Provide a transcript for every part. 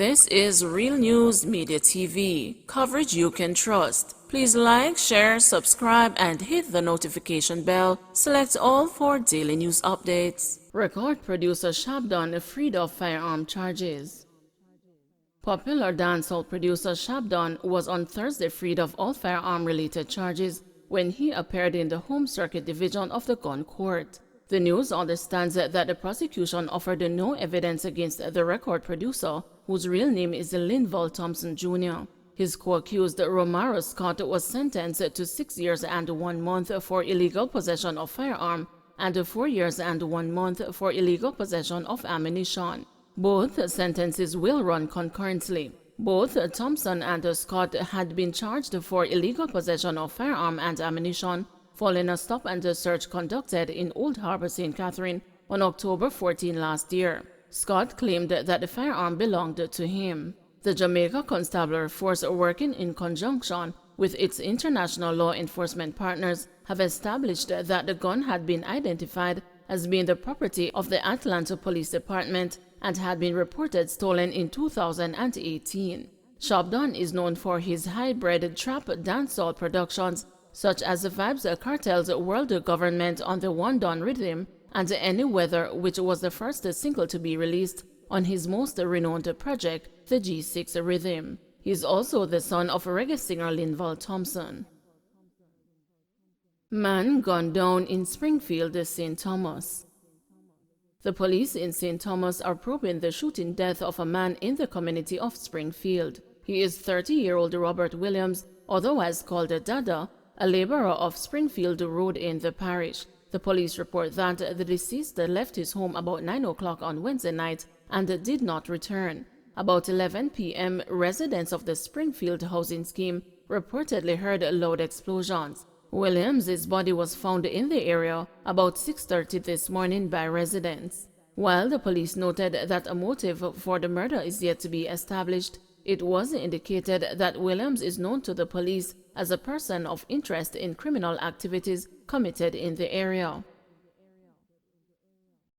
This is Real News Media TV, coverage you can trust. Please like, share, subscribe, and hit the notification bell. Select all for daily news updates. Record producer Shopdown freed of firearm charges. Popular dancehall producer Shopdown was on Thursday freed of all firearm-related charges when he appeared in the Home Circuit Division of the Gun Court. The news understands that the prosecution offered no evidence against the record producer, whose real name is Linval Thompson Jr. His co-accused Romaro Scott was sentenced to 6 years and 1 month for illegal possession of firearm and 4 years and 1 month for illegal possession of ammunition. Both sentences will run concurrently. Both Thompson and Scott had been charged for illegal possession of firearm and ammunition following a stop and search conducted in Old Harbor, St. Catherine on October 14 last year. Scott claimed that the firearm belonged to him. The Jamaica Constabulary Force, working in conjunction with its international law enforcement partners, have established that the gun had been identified as being the property of the Atlanta Police Department and had been reported stolen in 2018. Shopdown is known for his hybrid trap dancehall productions such as the Vibes Cartel's World Government on the One Dawn rhythm and Any Weather, which was the first single to be released on his most renowned project, the G6 rhythm. He is also the son of reggae singer Linval Thompson. Man gunned down in Springfield, St. Thomas. The police in St. Thomas are probing the shooting death of a man in the community of Springfield. He is 30-year-old Robert Williams, otherwise called Dada, a laborer of Springfield Road in the parish. The police report that the deceased left his home about 9 o'clock on Wednesday night and did not return. About 11 p.m., residents of the Springfield housing scheme reportedly heard loud explosions. Williams's body was found in the area about 6:30 this morning by residents. While the police noted that a motive for the murder is yet to be established, it was indicated that Williams is known to the police as a person of interest in criminal activities committed in the area.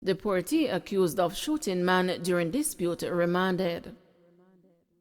Deportee accused of shooting man during dispute remanded.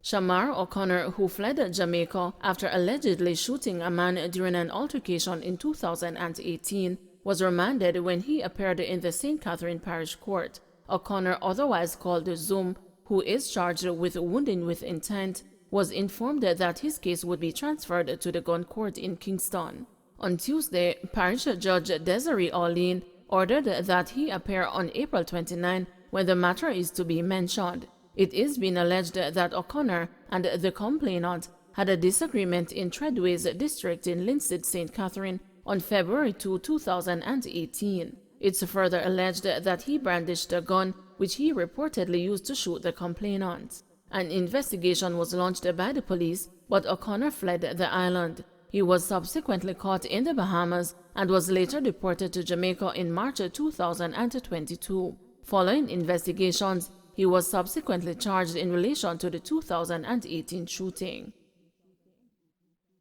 Shamar O'Connor, who fled Jamaica after allegedly shooting a man during an altercation in 2018, was remanded when he appeared in the St. Catherine Parish Court. O'Connor, otherwise called Zoom, who is charged with wounding with intent, was informed that his case would be transferred to the gun court in Kingston. On Tuesday, Parish Judge Desiree Orlean ordered that he appear on April 29 when the matter is to be mentioned. It is being alleged that O'Connor and the complainant had a disagreement in Treadway's district in Linstead, St. Catherine on February 2, 2018. It's further alleged that he brandished a gun which he reportedly used to shoot the complainant. An investigation was launched by the police, but O'Connor fled the island. He was subsequently caught in the Bahamas and was later deported to Jamaica in March 2022. Following investigations, he was subsequently charged in relation to the 2018 shooting.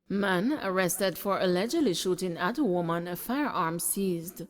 Man arrested for allegedly shooting at a woman, firearm seized.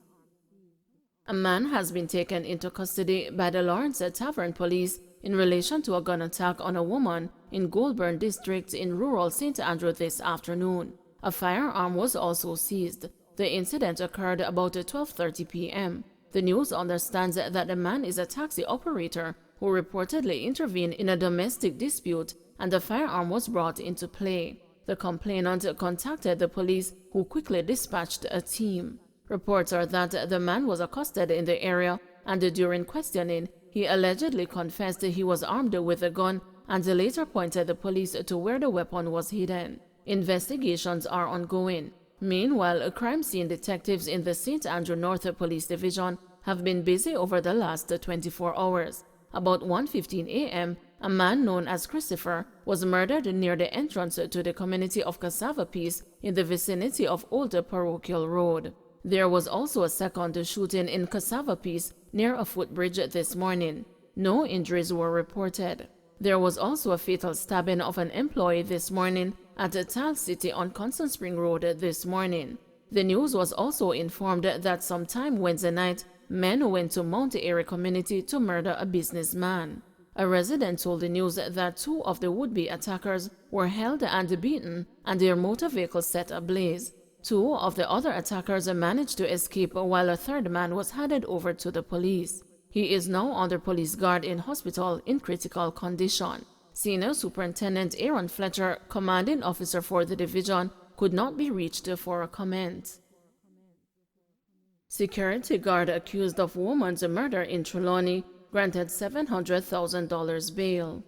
A man has been taken into custody by the Lawrence Tavern Police in relation to a gun attack on a woman in Goulburn District in rural St. Andrew this afternoon. A firearm was also seized. The incident occurred about 12:30 p.m. The news understands that the man is a taxi operator who reportedly intervened in a domestic dispute and the firearm was brought into play. The complainant contacted the police, who quickly dispatched a team. Reports are that the man was accosted in the area and during questioning, he allegedly confessed he was armed with a gun and later pointed the police to where the weapon was hidden. Investigations are ongoing. Meanwhile, crime scene detectives in the St. Andrew North Police Division have been busy over the last 24 hours. About 1:15 a.m., a man known as Christopher was murdered near the entrance to the community of Cassava Peace in the vicinity of Old Parochial Road. There was also a second shooting in Cassava Peace near a footbridge this morning. No injuries were reported. There was also a fatal stabbing of an employee this morning at Tal City on Constant Spring Road this morning. The news was also informed that sometime Wednesday night, men went to Mount Airy community to murder a businessman. A resident told the news that 2 of the would-be attackers were held and beaten and their motor vehicle set ablaze. 2 of the other attackers managed to escape while a third man was handed over to the police. He is now under police guard in hospital in critical condition. Senior Superintendent Aaron Fletcher, commanding officer for the division, could not be reached for a comment. Security guard accused of woman's murder in Trelawny granted $700,000 bail.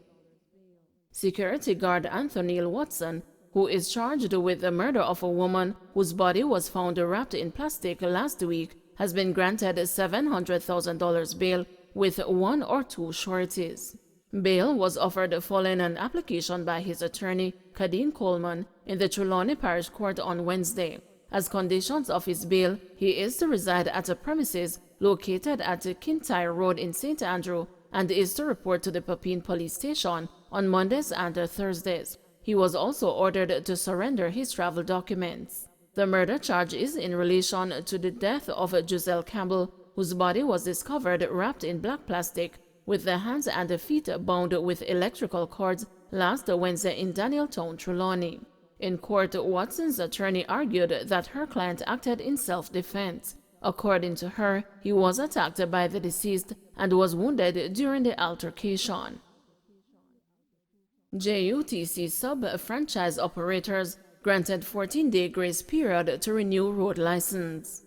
Security guard Anthony Watson, who is charged with the murder of a woman whose body was found wrapped in plastic last week, has been granted $700,000 bail with 1 or 2 sureties. Bail was offered following an application by his attorney, Kadeen Coleman, in the Trelawny Parish Court on Wednesday. As conditions of his bail, he is to reside at a premises located at Kintyre Road in St. Andrew and is to report to the Papine Police Station on Mondays and Thursdays. He was also ordered to surrender his travel documents. The murder charge is in relation to the death of Giselle Campbell, whose body was discovered wrapped in black plastic with the hands and the feet bound with electrical cords last Wednesday in Danieltown, Trelawny. In court, Watson's attorney argued that her client acted in self-defense. According to her, he was attacked by the deceased and was wounded during the altercation. JUTC sub-franchise operators granted 14-day grace period to renew road license.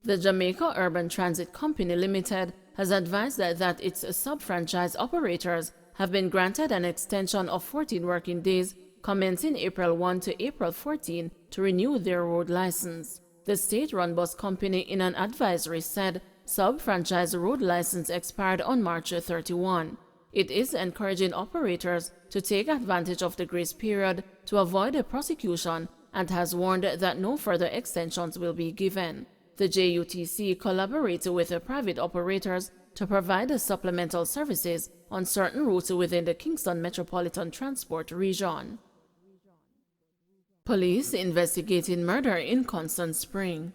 The Jamaica Urban Transit Company Limited has advised that its sub-franchise operators have been granted an extension of 14 working days commencing April 1 to April 14 to renew their road license. The state-run bus company in an advisory said sub-franchise road license expired on March 31. It is encouraging operators to take advantage of the grace period to avoid a prosecution and has warned that no further extensions will be given. The JUTC collaborates with private operators to provide supplemental services on certain routes within the Kingston Metropolitan Transport Region. Police investigating murder in Constant Spring.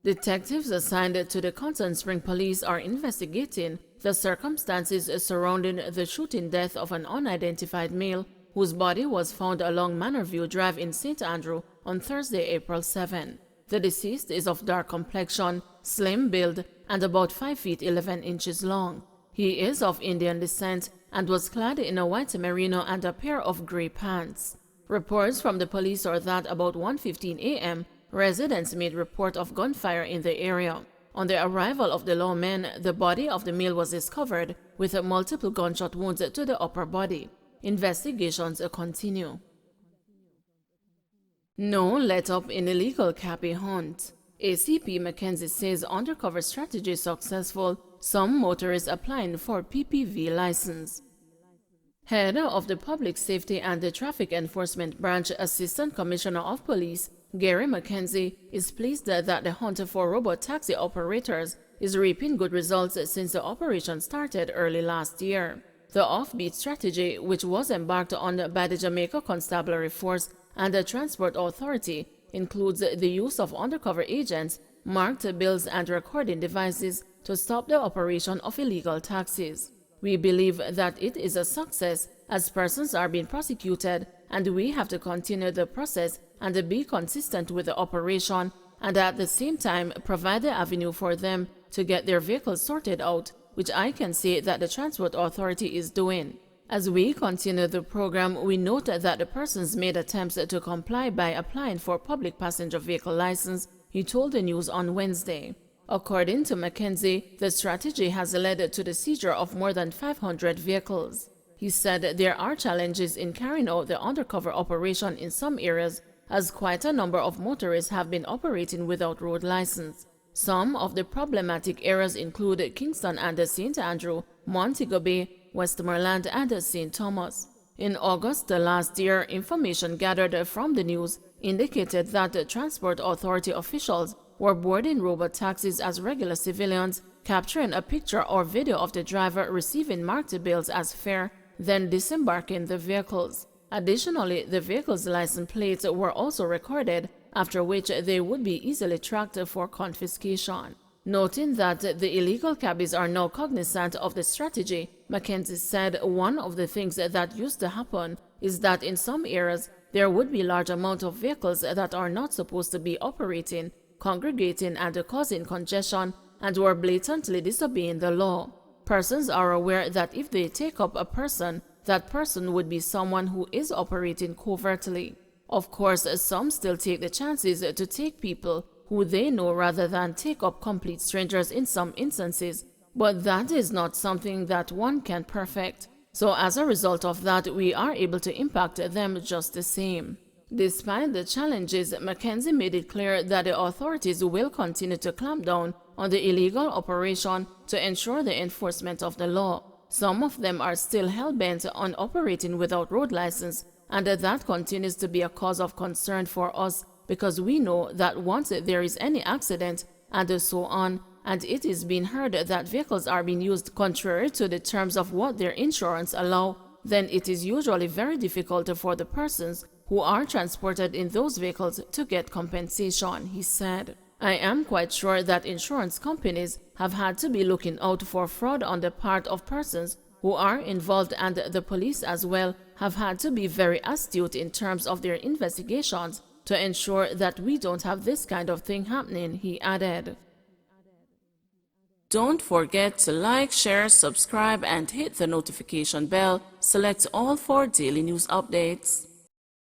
Detectives assigned to the Constant Spring Police are investigating the circumstances surrounding the shooting death of an unidentified male whose body was found along Manorview Drive in St. Andrew on Thursday, April 7. The deceased is of dark complexion, slim build, and about 5 feet 11 inches long. He is of Indian descent and was clad in a white merino and a pair of gray pants. Reports from the police are that about 1:15 a.m., residents made report of gunfire in the area. On the arrival of the lawmen, the body of the male was discovered with multiple gunshot wounds to the upper body. Investigations continue. No let-up in illegal Cappy hunt. ACP Mackenzie says undercover strategy successful, some motorists applying for PPV license. Head of the Public Safety and the Traffic Enforcement Branch, Assistant Commissioner of Police, Gary Mackenzie, is pleased that the hunt for robot taxi operators is reaping good results since the operation started early last year. The offbeat strategy, which was embarked on by the Jamaica Constabulary Force and the Transport Authority, includes the use of undercover agents, marked bills and recording devices to stop the operation of illegal taxis. We believe that it is a success as persons are being prosecuted, and we have to continue the process and be consistent with the operation and at the same time provide the avenue for them to get their vehicles sorted out, which I can say that the Transport Authority is doing. As we continue the program, we note that the persons made attempts to comply by applying for public passenger vehicle license, he told the news on Wednesday. According to Mackenzie, the strategy has led to the seizure of more than 500 vehicles. He said there are challenges in carrying out the undercover operation in some areas, as quite a number of motorists have been operating without road license. Some of the problematic areas include Kingston and St. Andrew, Montego Bay, Westmoreland, and St. Thomas. In August last year, information gathered from the news indicated that the Transport Authority officials were boarding robot taxis as regular civilians, capturing a picture or video of the driver receiving marked bills as fare, then disembarking the vehicles. Additionally, the vehicles' license plates were also recorded, after which they would be easily tracked for confiscation. Noting that the illegal cabbies are now cognizant of the strategy, Mackenzie said one of the things that used to happen is that in some areas there would be large amount of vehicles that are not supposed to be operating, congregating and causing congestion, and were blatantly disobeying the law. Persons are aware that if they take up a person, that person would be someone who is operating covertly. Of course, some still take the chances to take people who they know rather than take up complete strangers in some instances, but that is not something that one can perfect. So as a result of that, we are able to impact them just the same. Despite the challenges, Mackenzie made it clear that the authorities will continue to clamp down on the illegal operation to ensure the enforcement of the law. Some of them are still hell-bent on operating without road license, and that continues to be a cause of concern for us because we know that once there is any accident and so on, and it is being heard that vehicles are being used contrary to the terms of what their insurance allow, then it is usually very difficult for the persons who are transported in those vehicles to get compensation, he said. I am quite sure that insurance companies have had to be looking out for fraud on the part of persons who are involved, and the police as well have had to be very astute in terms of their investigations to ensure that we don't have this kind of thing happening, he added. Don't forget to like, share, subscribe, and hit the notification bell. Select all for daily news updates.